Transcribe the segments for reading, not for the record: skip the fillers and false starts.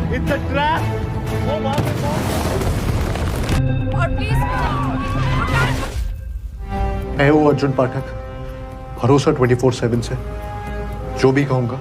It's a trap. वो वहाँ पे और प्लीज मैं हूँ अर्जुन पाठक, भरोसा 24/7 से जो भी कहूँगा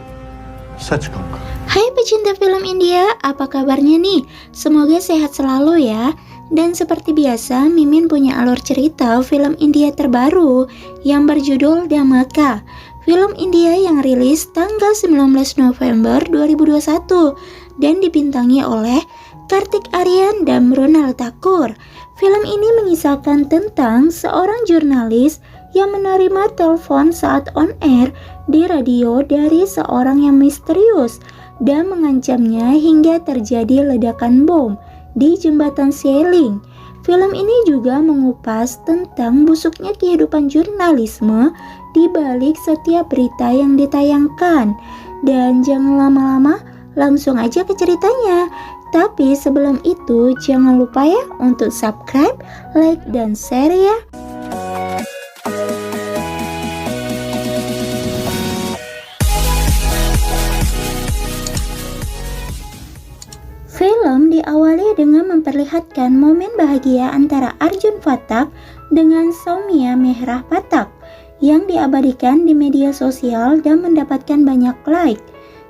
सच कहूँगा. Hai pecinta film India, apa kabarnya nih? Semoga sehat selalu ya. Dan seperti biasa, Mimin punya alur cerita film India terbaru yang berjudul Dhamaka. Film India yang rilis tanggal 19 November 2021 dan dibintangi oleh Kartik Aryan dan Mrunal Thakur. Film ini mengisahkan tentang seorang jurnalis yang menerima telepon saat on air di radio dari seorang yang misterius dan mengancamnya hingga terjadi ledakan bom di jembatan Seling. Film ini juga mengupas tentang busuknya kehidupan jurnalisme di balik setiap berita yang ditayangkan. Dan jangan lama-lama, langsung aja ke ceritanya. Tapi sebelum itu jangan lupa ya untuk subscribe, like, dan share ya. Film diawali dengan memperlihatkan momen bahagia antara Arjun Pathak dengan Soumya Mehrah Pathak yang diabadikan di media sosial dan mendapatkan banyak like.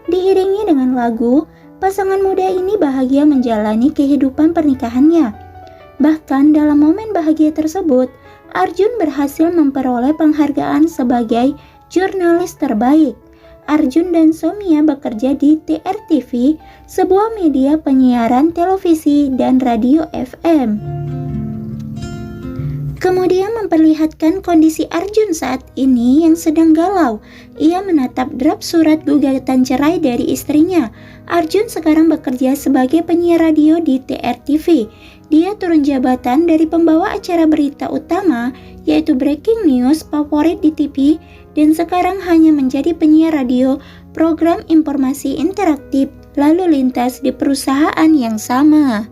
Diiringi dengan lagu, pasangan muda ini bahagia menjalani kehidupan pernikahannya. Bahkan dalam momen bahagia tersebut, Arjun berhasil memperoleh penghargaan sebagai jurnalis terbaik. Arjun dan Soumya bekerja di TRTV, sebuah media penyiaran televisi dan radio FM. Kemudian memperlihatkan kondisi Arjun saat ini yang sedang galau. Ia menatap draft surat gugatan cerai dari istrinya. Arjun sekarang bekerja sebagai penyiar radio di TRTV. Dia turun jabatan dari pembawa acara berita utama, yaitu breaking news favorit di TV, dan sekarang hanya menjadi penyiar radio program informasi interaktif lalu lintas di perusahaan yang sama.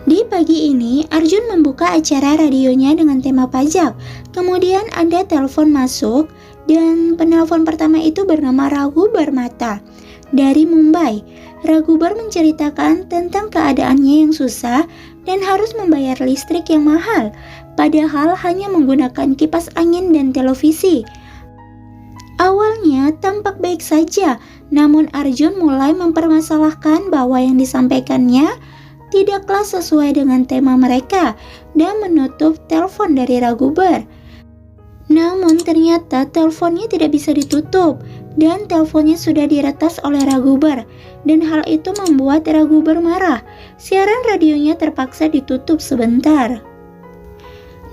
Di pagi ini, Arjun membuka acara radionya dengan tema pajak. Kemudian ada telepon masuk dan penelpon pertama itu bernama Raghu Barmata dari Mumbai. Raghu Bar menceritakan tentang keadaannya yang susah dan harus membayar listrik yang mahal, padahal hanya menggunakan kipas angin dan televisi. Awalnya tampak baik saja, namun Arjun mulai mempermasalahkan bahwa yang disampaikannya tidaklah sesuai dengan tema mereka dan menutup telepon dari Raghu Bar. Namun ternyata teleponnya tidak bisa ditutup dan teleponnya sudah diretas oleh Raghu Bar, dan hal itu membuat Raghu Bar marah. Siaran radionya terpaksa ditutup sebentar.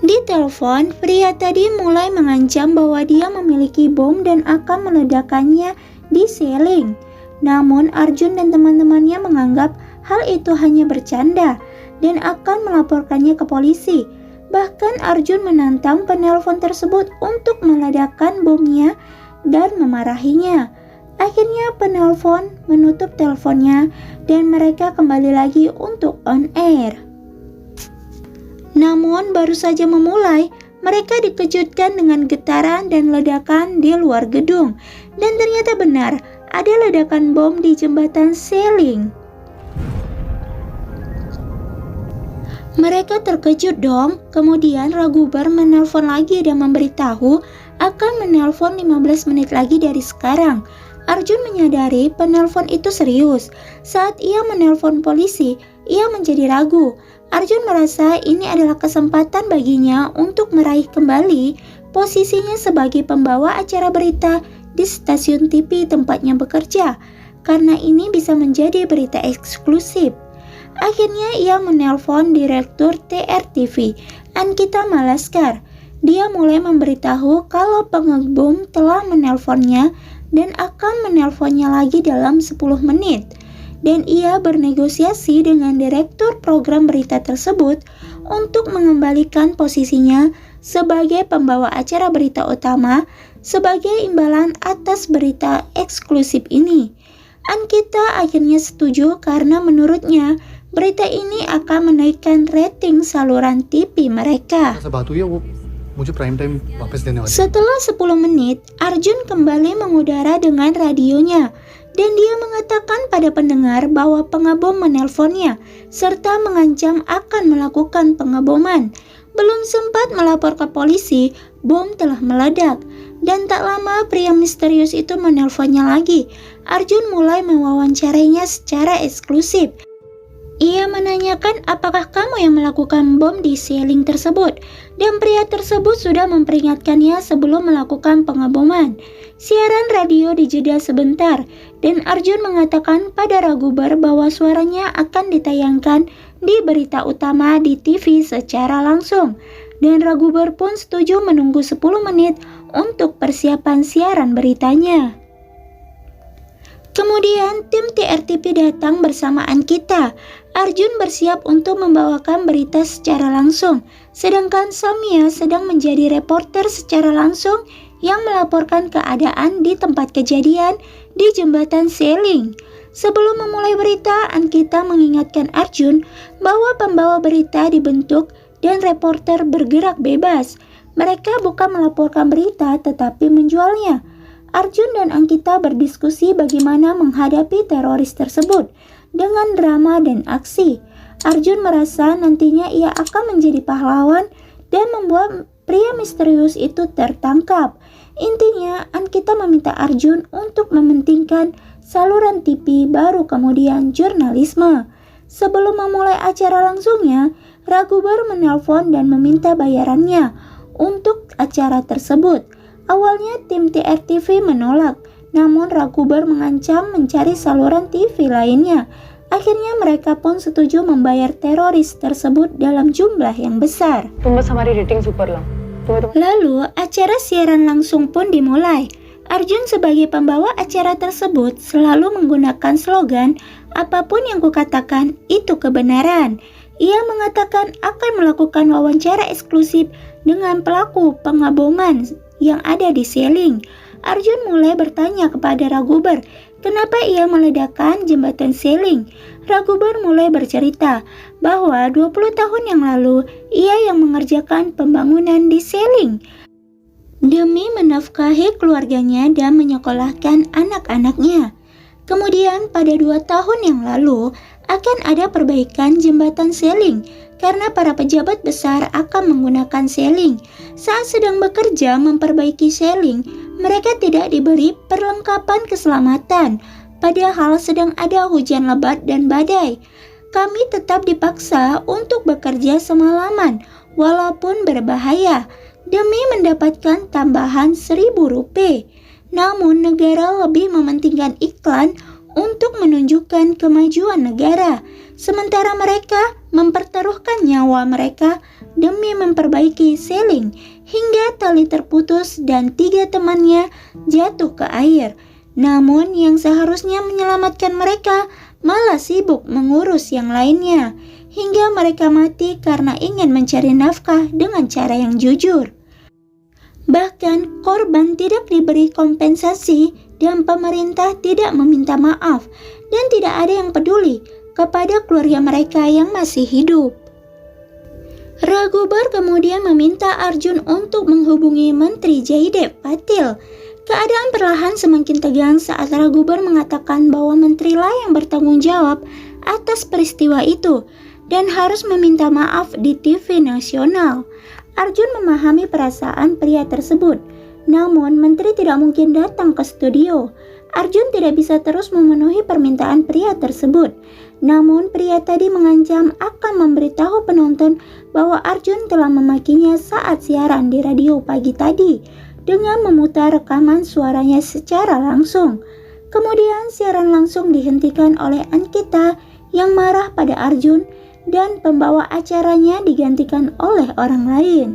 Di telepon, pria tadi mulai mengancam bahwa dia memiliki bom dan akan meledakkannya di Seling. Namun Arjun dan teman-temannya menganggap hal itu hanya bercanda dan akan melaporkannya ke polisi. Bahkan Arjun menantang penelpon tersebut untuk meledakkan bomnya dan memarahinya. Akhirnya penelpon menutup teleponnya dan mereka kembali lagi untuk on air. Namun baru saja memulai, mereka dikejutkan dengan getaran dan ledakan di luar gedung. Dan ternyata benar, ada ledakan bom di jembatan Seling. Mereka terkejut dong. Kemudian Raghu Bar menelpon lagi dan memberitahu akan menelpon 15 menit lagi dari sekarang. Arjun menyadari penelpon itu serius. Saat ia menelpon polisi, ia menjadi ragu. Arjun merasa ini adalah kesempatan baginya untuk meraih kembali posisinya sebagai pembawa acara berita di stasiun TV tempatnya bekerja, karena ini bisa menjadi berita eksklusif. Akhirnya ia menelpon Direktur TRTV, Ankita Malaskar. Dia mulai memberitahu kalau pengebom telah menelponnya dan akan menelponnya lagi dalam 10 menit. Dan ia bernegosiasi dengan direktur program berita tersebut untuk mengembalikan posisinya sebagai pembawa acara berita utama sebagai imbalan atas berita eksklusif ini. Ankita akhirnya setuju karena menurutnya berita ini akan menaikkan rating saluran TV mereka. से बात हुई है वो मुझे prime time वापस देने वाले हैं। Setelah 10 menit, Arjun kembali mengudara dengan radionya dan dia mengatakan pada pendengar bahwa pengebom menelponnya serta mengancam akan melakukan pengeboman. Belum sempat melapor ke polisi, bom telah meledak dan tak lama pria misterius itu menelponnya lagi. Arjun mulai mewawancarainya secara eksklusif. Ia menanyakan apakah kamu yang melakukan bom di Seling tersebut, dan pria tersebut sudah memperingatkannya sebelum melakukan pengeboman. Siaran radio dijeda sebentar, dan Arjun mengatakan pada Raghubar bahwa suaranya akan ditayangkan di berita utama di TV secara langsung. Dan Raghubar pun setuju menunggu 10 menit untuk persiapan siaran beritanya. Kemudian tim TRTP datang bersama Ankita. Arjun bersiap untuk membawakan berita secara langsung, sedangkan Samia sedang menjadi reporter secara langsung yang melaporkan keadaan di tempat kejadian di jembatan Seling. Sebelum memulai berita, Ankita mengingatkan Arjun bahwa pembawa berita dibentuk dan reporter bergerak bebas. Mereka bukan melaporkan berita tetapi menjualnya. Arjun dan Ankita berdiskusi bagaimana menghadapi teroris tersebut dengan drama dan aksi. Arjun merasa nantinya ia akan menjadi pahlawan dan membuat pria misterius itu tertangkap. Intinya, Ankita meminta Arjun untuk mementingkan saluran TV baru kemudian jurnalisme. Sebelum memulai acara langsungnya, Raghubar menelpon dan meminta bayarannya untuk acara tersebut. Awalnya tim TRTV menolak, namun Raghubar mengancam mencari saluran TV lainnya. Akhirnya mereka pun setuju membayar teroris tersebut dalam jumlah yang besar. Lalu acara siaran langsung pun dimulai. Arjun sebagai pembawa acara tersebut selalu menggunakan slogan, apapun yang kukatakan itu kebenaran. Ia mengatakan akan melakukan wawancara eksklusif dengan pelaku pengeboman yang ada di Seling. Arjun mulai bertanya kepada Raghubar, kenapa ia meledakkan jembatan Seling. Raghubar mulai bercerita bahwa 20 tahun yang lalu ia yang mengerjakan pembangunan di Seling demi menafkahi keluarganya dan menyekolahkan anak-anaknya. Kemudian pada 2 tahun yang lalu akan ada perbaikan jembatan Seling karena para pejabat besar akan menggunakan Seling. Saat sedang bekerja memperbaiki Seling, mereka tidak diberi perlengkapan keselamatan, padahal sedang ada hujan lebat dan badai. Kami tetap dipaksa untuk bekerja semalaman, walaupun berbahaya, demi mendapatkan tambahan Rp1.000. Namun negara lebih mementingkan iklan untuk menunjukkan kemajuan negara, sementara mereka mempertaruhkan nyawa mereka demi memperbaiki Seling, hingga tali terputus dan 3 temannya jatuh ke air. Namun yang seharusnya menyelamatkan mereka malah sibuk mengurus yang lainnya, hingga mereka mati karena ingin mencari nafkah dengan cara yang jujur. Bahkan korban tidak diberi kompensasi dan pemerintah tidak meminta maaf dan tidak ada yang peduli kepada keluarga mereka yang masih hidup. Raghubar kemudian meminta Arjun untuk menghubungi Menteri Jaidev Patil. Keadaan perlahan semakin tegang saat Raghubar mengatakan bahwa menterilah yang bertanggung jawab atas peristiwa itu dan harus meminta maaf di TV nasional. Arjun memahami perasaan pria tersebut, namun menteri tidak mungkin datang ke studio. Arjun tidak bisa terus memenuhi permintaan pria tersebut. Namun pria tadi mengancam akan memberitahu penonton bahwa Arjun telah memakinya saat siaran di radio pagi tadi dengan memutar rekaman suaranya secara langsung. Kemudian siaran langsung dihentikan oleh Ankita yang marah pada Arjun dan pembawa acaranya digantikan oleh orang lain.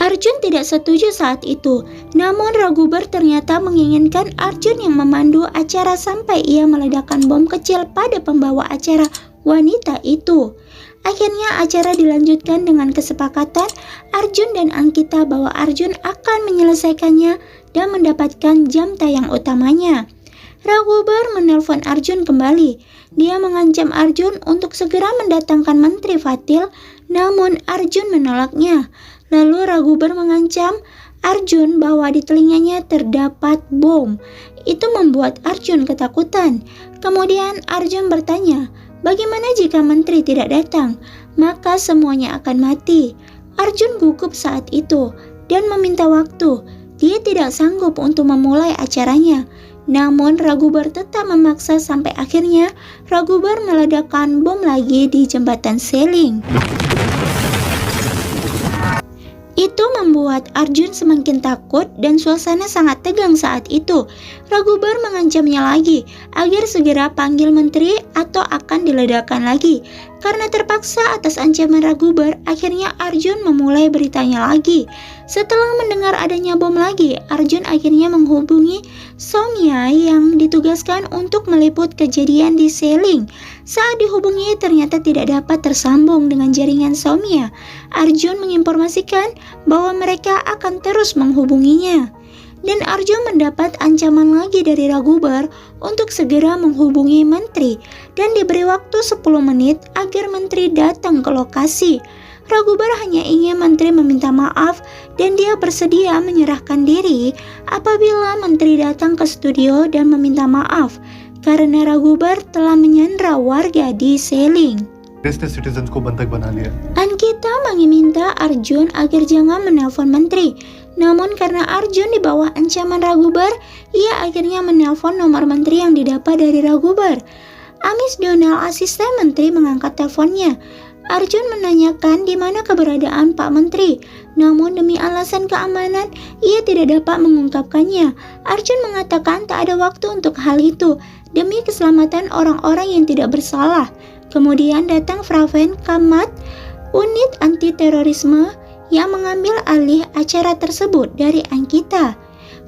Arjun tidak setuju saat itu, namun Raghubar ternyata menginginkan Arjun yang memandu acara sampai ia meledakkan bom kecil pada pembawa acara wanita itu. Akhirnya acara dilanjutkan dengan kesepakatan Arjun dan Ankita bahwa Arjun akan menyelesaikannya dan mendapatkan jam tayang utamanya. Raghubar menelpon Arjun kembali. Dia mengancam Arjun untuk segera mendatangkan Menteri Patil Namun Arjun menolaknya. Lalu Raghubar mengancam Arjun bahwa di telinganya terdapat bom. Itu membuat Arjun ketakutan. Kemudian Arjun bertanya, bagaimana jika menteri tidak datang? Maka semuanya akan mati. Arjun gugup saat itu dan meminta waktu. Dia tidak sanggup untuk memulai acaranya. Namun Raghubar tetap memaksa sampai akhirnya Raghubar meledakkan bom lagi di jembatan Seling. Itu membuat Arjun semakin takut dan suasana sangat tegang saat itu. Raghubar mengancamnya lagi agar segera panggil menteri atau akan diledakkan lagi. Karena terpaksa atas ancaman Raghubar, akhirnya Arjun memulai beritanya lagi. Setelah mendengar adanya bom lagi, Arjun akhirnya menghubungi Soumya yang ditugaskan untuk meliput kejadian di Seling. Saat dihubungi ternyata tidak dapat tersambung dengan jaringan Soumya. Arjun menginformasikan bahwa mereka akan terus menghubunginya. Dan Arjun mendapat ancaman lagi dari Raghubar untuk segera menghubungi menteri dan diberi waktu 10 menit agar menteri datang ke lokasi. Raghubar hanya ingin menteri meminta maaf dan dia bersedia menyerahkan diri apabila menteri datang ke studio dan meminta maaf karena Raghubar telah menyandra warga di Seling. citizens को बंधक बना लिया. Ankita meminta Arjun agar jangan menelpon menteri. Namun karena Arjun di bawah ancaman Raghubar, ia akhirnya menelpon nomor menteri yang didapat dari Raghubar. Amish Donald, asisten menteri, mengangkat teleponnya. Arjun menanyakan di mana keberadaan Pak Menteri. Namun demi alasan keamanan, ia tidak dapat mengungkapkannya. Arjun mengatakan tak ada waktu untuk hal itu demi keselamatan orang-orang yang tidak bersalah. Kemudian datang Praven Kamat, unit anti terorisme yang mengambil alih acara tersebut dari Ankita.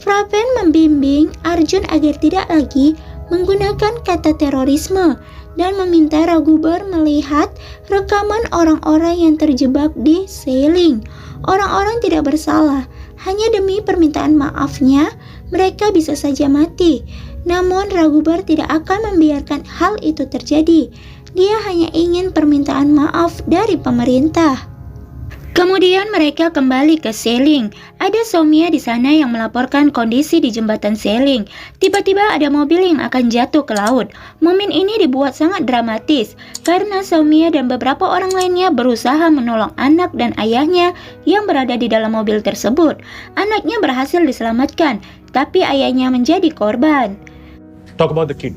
Praven membimbing Arjun agar tidak lagi menggunakan kata terorisme dan meminta Raghubar melihat rekaman orang-orang yang terjebak di Seling. Orang-orang tidak bersalah, hanya demi permintaan maafnya mereka bisa saja mati. Namun Raghubar tidak akan membiarkan hal itu terjadi. Dia hanya ingin permintaan maaf dari pemerintah. Kemudian mereka kembali ke Seling. Ada Soumya di sana yang melaporkan kondisi di jembatan Seling. Tiba-tiba ada mobil yang akan jatuh ke laut. Momen ini dibuat sangat dramatis karena Soumya dan beberapa orang lainnya berusaha menolong anak dan ayahnya yang berada di dalam mobil tersebut. Anaknya berhasil diselamatkan, tapi ayahnya menjadi korban. Talk about the kid.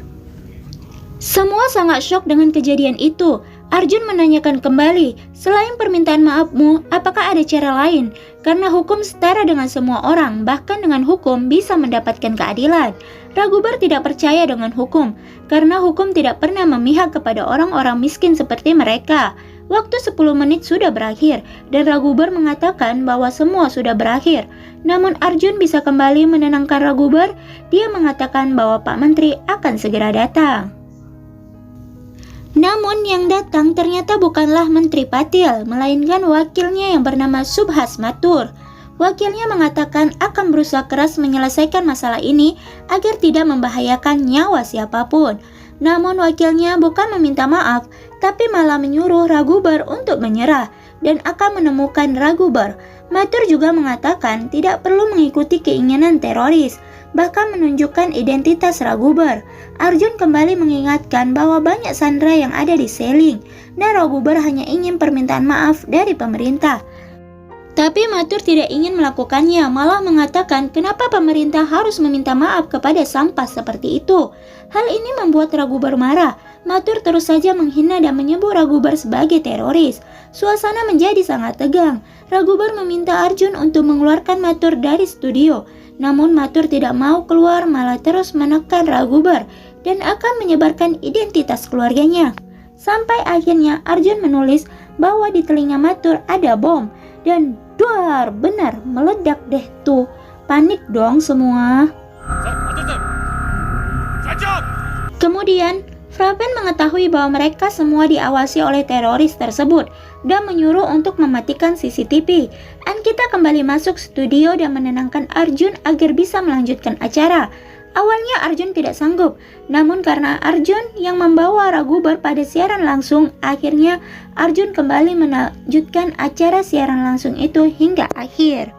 Semua sangat syok dengan kejadian itu. Arjun menanyakan kembali, selain permintaan maafmu, apakah ada cara lain? Karena hukum setara dengan semua orang, bahkan dengan hukum bisa mendapatkan keadilan. Raghubar tidak percaya dengan hukum, karena hukum tidak pernah memihak kepada orang-orang miskin seperti mereka. Waktu 10 menit sudah berakhir, dan Raghubar mengatakan bahwa semua sudah berakhir. Namun Arjun bisa kembali menenangkan Raghubar. Dia mengatakan bahwa Pak Menteri akan segera datang. Namun yang datang ternyata bukanlah Menteri Patil, melainkan wakilnya yang bernama Subhas Mathur. Wakilnya mengatakan akan berusaha keras menyelesaikan masalah ini agar tidak membahayakan nyawa siapapun. Namun wakilnya bukan meminta maaf, tapi malah menyuruh Raghubar untuk menyerah dan akan menemukan Raghubar. Mathur juga mengatakan tidak perlu mengikuti keinginan teroris, bahkan menunjukkan identitas Raghubar. Arjun kembali mengingatkan bahwa banyak sandera yang ada di Seling, dan Raghubar hanya ingin permintaan maaf dari pemerintah. Tapi Mathur tidak ingin melakukannya, malah mengatakan kenapa pemerintah harus meminta maaf kepada sampah seperti itu. Hal ini membuat Raghubar marah. Mathur terus saja menghina dan menyebut Raghubar sebagai teroris. Suasana menjadi sangat tegang. Raghubar meminta Arjun untuk mengeluarkan Mathur dari studio. Namun Mathur tidak mau keluar, malah terus menekan Raghubar dan akan menyebarkan identitas keluarganya. Sampai akhirnya Arjun menulis bahwa di telinga Mathur ada bom dan duar, benar meledak deh tuh. Panik dong semua. Kemudian Praven mengetahui bahwa mereka semua diawasi oleh teroris tersebut dan menyuruh untuk mematikan CCTV. Ankita kembali masuk studio dan menenangkan Arjun agar bisa melanjutkan acara. Awalnya Arjun tidak sanggup, namun karena Arjun yang membawa Raghubar pada siaran langsung, akhirnya Arjun kembali melanjutkan acara siaran langsung itu hingga akhir.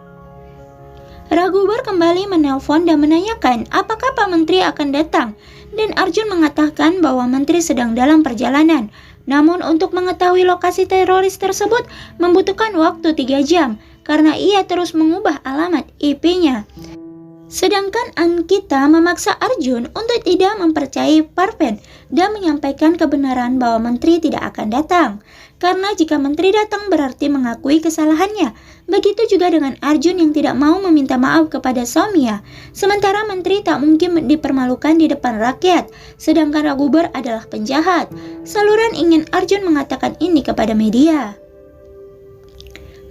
Raghubar kembali menelpon dan menanyakan apakah Pak Menteri akan datang, dan Arjun mengatakan bahwa Menteri sedang dalam perjalanan. Namun untuk mengetahui lokasi teroris tersebut membutuhkan waktu 3 jam karena ia terus mengubah alamat IP-nya. Sedangkan Ankita memaksa Arjun untuk tidak mempercayai Parven dan menyampaikan kebenaran bahwa Menteri tidak akan datang. Karena jika Menteri datang berarti mengakui kesalahannya. Begitu juga dengan Arjun yang tidak mau meminta maaf kepada Soumya. Sementara Menteri tak mungkin dipermalukan di depan rakyat, sedangkan Raghubar adalah penjahat. Saluran ingin Arjun mengatakan ini kepada media.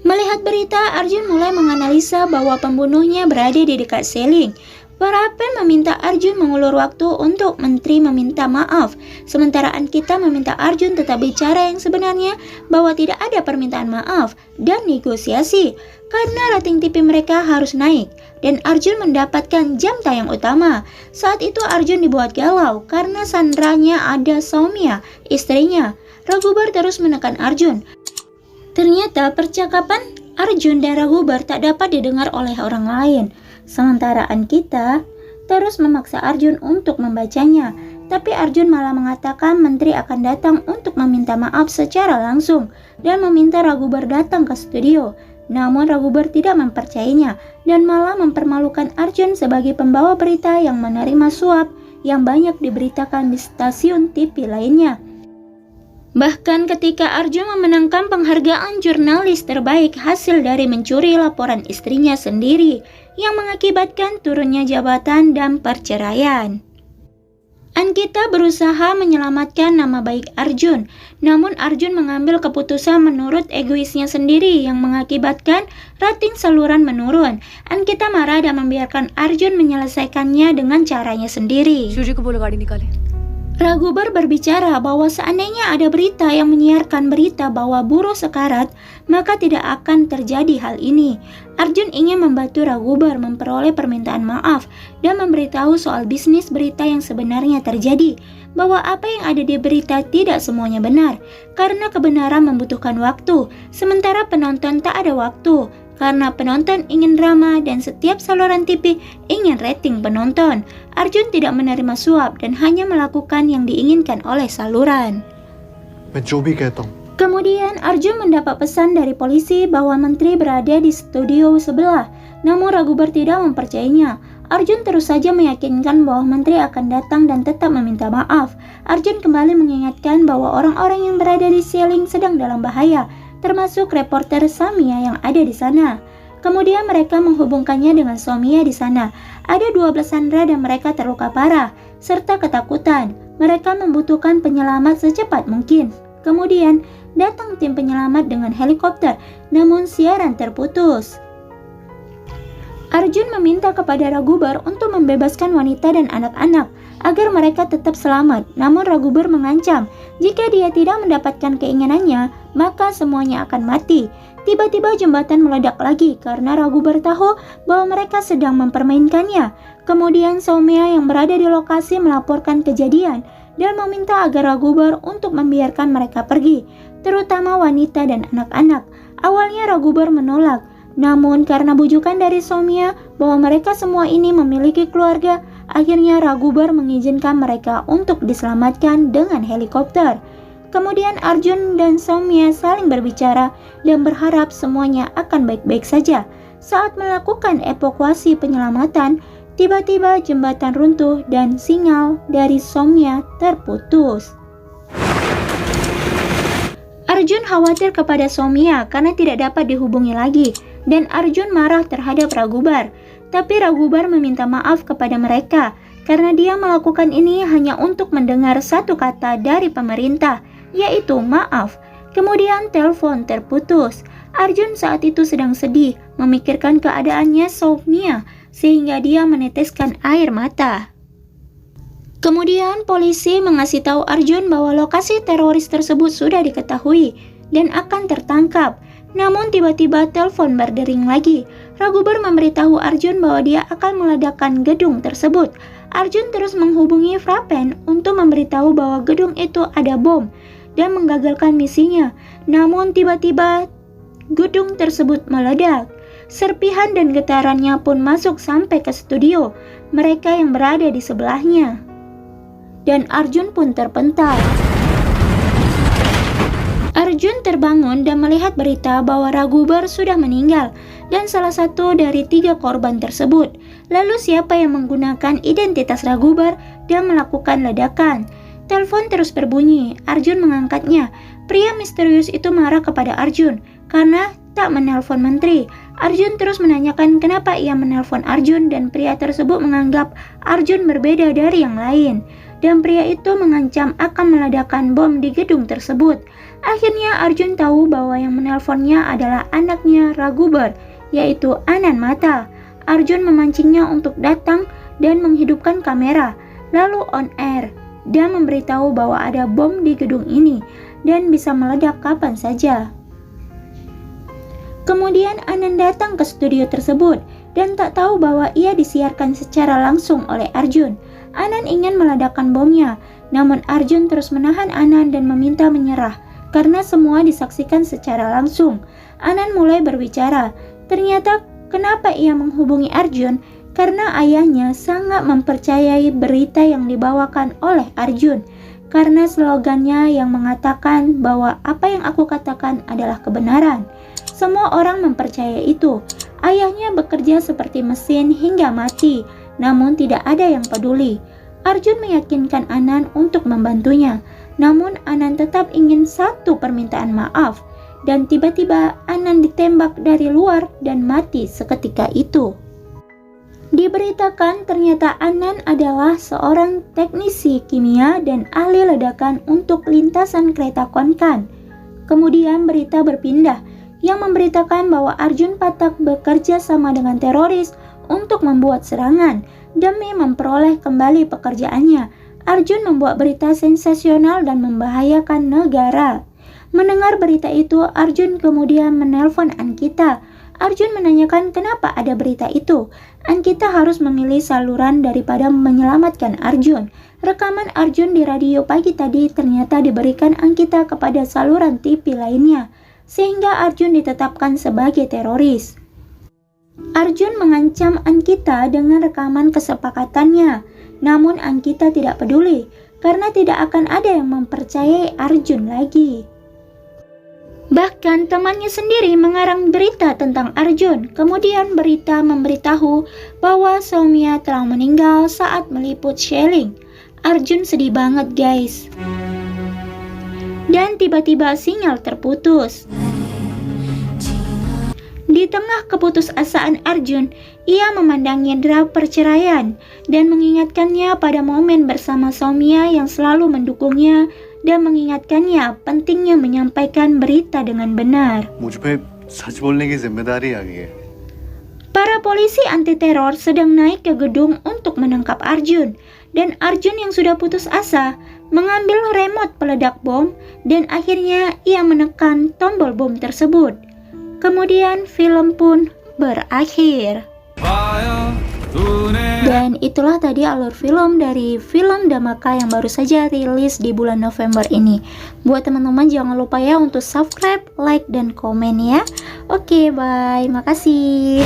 Melihat berita, Arjun mulai menganalisa bahwa pembunuhnya berada di dekat Seling. Parven meminta Arjun mengulur waktu untuk Menteri meminta maaf. Sementara Ankita meminta Arjun tetap bicara yang sebenarnya bahwa tidak ada permintaan maaf dan negosiasi. Karena rating TV mereka harus naik dan Arjun mendapatkan jam tayang utama. Saat itu Arjun dibuat galau karena sandranya ada Soumya, istrinya. Raghubar terus menekan Arjun. Ternyata percakapan Arjun dan Raghubar tak dapat didengar oleh orang lain. Sementara Ankita terus memaksa Arjun untuk membacanya. Tapi Arjun malah mengatakan Menteri akan datang untuk meminta maaf secara langsung dan meminta Raghubar datang ke studio. Namun Raghubar tidak mempercayainya dan malah mempermalukan Arjun sebagai pembawa berita yang menerima suap yang banyak diberitakan di stasiun TV lainnya. Bahkan ketika Arjun memenangkan penghargaan jurnalis terbaik hasil dari mencuri laporan istrinya sendiri yang mengakibatkan turunnya jabatan dan perceraian. Ankita berusaha menyelamatkan nama baik Arjun, namun Arjun mengambil keputusan menurut egoisnya sendiri yang mengakibatkan rating saluran menurun. Ankita marah dan membiarkan Arjun menyelesaikannya dengan caranya sendiri. Raghubar berbicara bahwa seandainya ada berita yang menyiarkan berita bahwa buruh sekarat, maka tidak akan terjadi hal ini. Arjun ingin membantu Raghubar memperoleh permintaan maaf dan memberitahu soal bisnis berita yang sebenarnya terjadi, bahwa apa yang ada di berita tidak semuanya benar, karena kebenaran membutuhkan waktu, sementara penonton tak ada waktu. Karena penonton ingin drama dan setiap saluran TV ingin rating penonton. Arjun tidak menerima suap dan hanya melakukan yang diinginkan oleh saluran. Kemudian Arjun mendapat pesan dari polisi bahwa Menteri berada di studio sebelah. Namun Raghubar tidak mempercayainya. Arjun terus saja meyakinkan bahwa Menteri akan datang dan tetap meminta maaf. Arjun kembali mengingatkan bahwa orang-orang yang berada di Seling sedang dalam bahaya, termasuk reporter Soumya yang ada di sana. Kemudian mereka menghubungkannya dengan Soumya di sana. Ada 12 sandera dan mereka terluka parah, serta ketakutan. Mereka membutuhkan penyelamat secepat mungkin. Kemudian datang tim penyelamat dengan helikopter, namun siaran terputus. Arjun meminta kepada Raghubar untuk membebaskan wanita dan anak-anak agar mereka tetap selamat. Namun Raghubar mengancam jika dia tidak mendapatkan keinginannya, maka semuanya akan mati. Tiba-tiba jembatan meledak lagi karena Raghubar tahu bahwa mereka sedang mempermainkannya. Kemudian Soumya yang berada di lokasi melaporkan kejadian dan meminta agar Raghubar untuk membiarkan mereka pergi, terutama wanita dan anak-anak. Awalnya Raghubar menolak, namun karena bujukan dari Soumya bahwa mereka semua ini memiliki keluarga, akhirnya Raghubar mengizinkan mereka untuk diselamatkan dengan helikopter. Kemudian Arjun dan Soumya saling berbicara dan berharap semuanya akan baik-baik saja. Saat melakukan evakuasi penyelamatan, tiba-tiba jembatan runtuh dan sinyal dari Soumya terputus. Arjun khawatir kepada Soumya karena tidak dapat dihubungi lagi, dan Arjun marah terhadap Raghubar. Tapi Raghubar meminta maaf kepada mereka karena dia melakukan ini hanya untuk mendengar satu kata dari pemerintah, yaitu maaf. Kemudian telepon terputus. Arjun saat itu sedang sedih memikirkan keadaannya Soumya sehingga dia meneteskan air mata. Kemudian polisi mengasih tahu Arjun bahwa lokasi teroris tersebut sudah diketahui dan akan tertangkap. Namun tiba-tiba telepon berdering lagi. Raghubar memberitahu Arjun bahwa dia akan meledakkan gedung tersebut. Arjun terus menghubungi Frapen untuk memberitahu bahwa gedung itu ada bom dan menggagalkan misinya. Namun tiba-tiba gedung tersebut meledak. Serpihan dan getarannya pun masuk sampai ke studio mereka yang berada di sebelahnya. Dan Arjun pun terpental. Arjun terbangun dan melihat berita bahwa Raghubar sudah meninggal dan salah satu dari 3 korban tersebut. Lalu siapa yang menggunakan identitas Raghubar dan melakukan ledakan? Telepon terus berbunyi. Arjun mengangkatnya. Pria misterius itu marah kepada Arjun karena tak menelpon menteri. Arjun terus menanyakan kenapa ia menelpon Arjun dan pria tersebut menganggap Arjun berbeda dari yang lain. Dan pria itu mengancam akan meledakkan bom di gedung tersebut. Akhirnya Arjun tahu bahwa yang menelponnya adalah anaknya Raghubar, yaitu Anand Mata. Arjun memancingnya untuk datang dan menghidupkan kamera, lalu on air, dan memberitahu bahwa ada bom di gedung ini dan bisa meledak kapan saja. Kemudian Anand datang ke studio tersebut dan tak tahu bahwa ia disiarkan secara langsung oleh Arjun. Anand ingin meledakkan bomnya, namun Arjun terus menahan Anand dan meminta menyerah karena semua disaksikan secara langsung. Anand mulai berbicara. Ternyata kenapa ia menghubungi Arjun? Karena ayahnya sangat mempercayai berita yang dibawakan oleh Arjun. Karena slogannya yang mengatakan bahwa apa yang aku katakan adalah kebenaran. Semua orang mempercayai itu. Ayahnya bekerja seperti mesin hingga mati, namun tidak ada yang peduli. Arjun meyakinkan Anand untuk membantunya, namun Anand tetap ingin satu permintaan maaf. Dan tiba-tiba Anand ditembak dari luar dan mati seketika itu. Diberitakan ternyata Anand adalah seorang teknisi kimia dan ahli ledakan untuk lintasan kereta Konkan. Kemudian berita berpindah yang memberitakan bahwa Arjun Pathak bekerja sama dengan teroris untuk membuat serangan demi memperoleh kembali pekerjaannya. Arjun membuat berita sensasional dan membahayakan negara. Mendengar berita itu, Arjun kemudian menelpon Ankita. Arjun menanyakan kenapa ada berita itu. Ankita harus memilih saluran daripada menyelamatkan Arjun. Rekaman Arjun di radio pagi tadi ternyata diberikan Ankita kepada saluran TV lainnya, sehingga Arjun ditetapkan sebagai teroris. Arjun mengancam Ankita dengan rekaman kesepakatannya, namun Ankita tidak peduli karena tidak akan ada yang mempercayai Arjun lagi. Bahkan temannya sendiri mengarang berita tentang Arjun. Kemudian berita memberitahu bahwa Soumya telah meninggal saat meliput shelling. Arjun sedih banget guys. Dan tiba-tiba sinyal terputus. Di tengah keputusasaan Arjun, ia memandangi draft perceraian dan mengingatkannya pada momen bersama Soumya yang selalu mendukungnya dan mengingatkannya pentingnya menyampaikan berita dengan benar. Para polisi anti teror sedang naik ke gedung untuk menangkap Arjun, dan Arjun yang sudah putus asa mengambil remote peledak bom dan akhirnya ia menekan tombol bom tersebut. Kemudian film pun berakhir. Dan itulah tadi alur film dari film Dhamaka yang baru saja rilis di bulan November ini. Buat teman-teman jangan lupa ya untuk subscribe, like, dan komen ya. Oke, bye. Makasih.